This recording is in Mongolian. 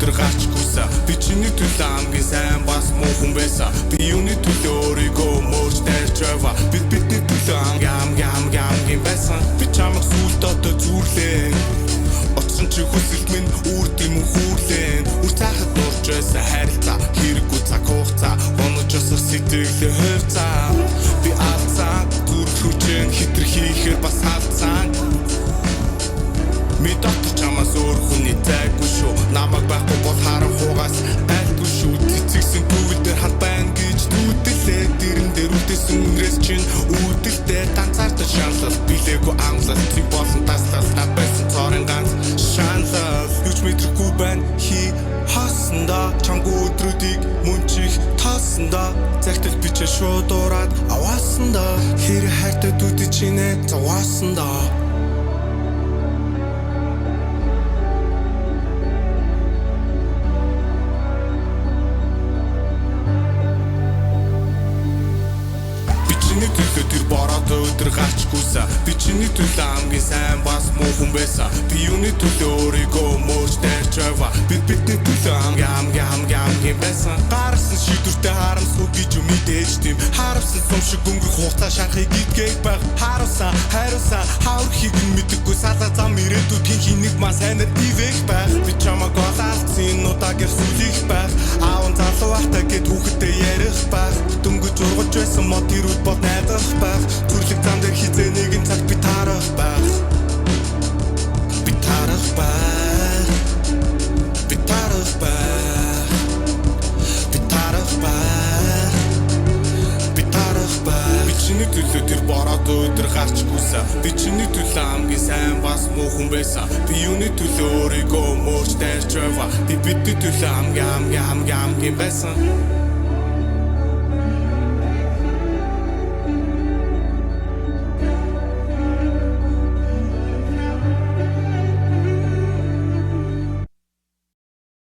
өдөр гарч гүсэн. Би чиний төлөө хамгийн сайн бас муу хүн байсан. Би юуны төлөө өөрийгөө мөрч дайрч байваа. Бидний төлөө хамгийн байсан. Би чамайг сүлд одоо зүрлээ. Оцсон чи хүсэлт минь үрд юм хүүрлээ. Үр цаахад дурж байсан харилцаа хэрэггүй цаг хугацаа. Онож осох сэтгэлээ хөвцаа. Би алцаа зүрх хүчин хитрхийхээр бас алцаа. Ми дотор чамаас өөр хүний зайгүй шүү. Намайг байхгүй бол харанхуугаас айлгүй шүү. Цэцэгсэн төвөл дээр хат байна гэж нүдэлээ. Дэрэн дээр үлдээсэн үнрээс чинь үүдэлтэй ганцаардаж шаналал. Билээгүй амлал цэг болон таслал. Над байсан цорын ганц шаналал. Юуч мэдрэхгүй байна хий хасанда. Чамгүй өдрүүдийг мөн чих таасанда. Захтал бичээ шууд ураад аваасанда. Хэрэг хайртай дүүдэж чинээ заваасанда. Чиний төлөө тэр бороод өдөр гарч гүсэн. Би чиний төлөө хамгийн сайн бас муу хүн байсан. Би юуны төлөө өөрийгөө мөрч дайрч байваа. Бидний төлөө хамгийн байсан. Гарсан шийдвэртэй харамсгүй гэж юм мэдээж тийм. Харамсан сум шиг өнгөрөх хугацаа шанахыг идгээд баг. Харуулсан хаврхийг нь мэдэггүй салаа зам ирээдүйдгийн хинийг маа сайнаар ивэх байх. Би чамайг олаалцсан удаагаар сүлих байх. Аавн залуу ахтай гэд хүүхэдтэй ярих байх. Дөнгөж ургаж байсан мод ирүүд бод найдах байх. Түрлэг зам дээр хизээ нэгэн цаг би таарах байх. Би таарах байх. Би таарах байх. Би таарах байх. Би таарах байх. Би чиний төлөө тэр бороод өдөр гарч гүсэн. Би чиний төлөө хамгийн сайн бас муу хүн байсан. Би юуны төлөө өөрийгөө мөрч дайрч байваа. Би бидний төлөө хамгийн байсан.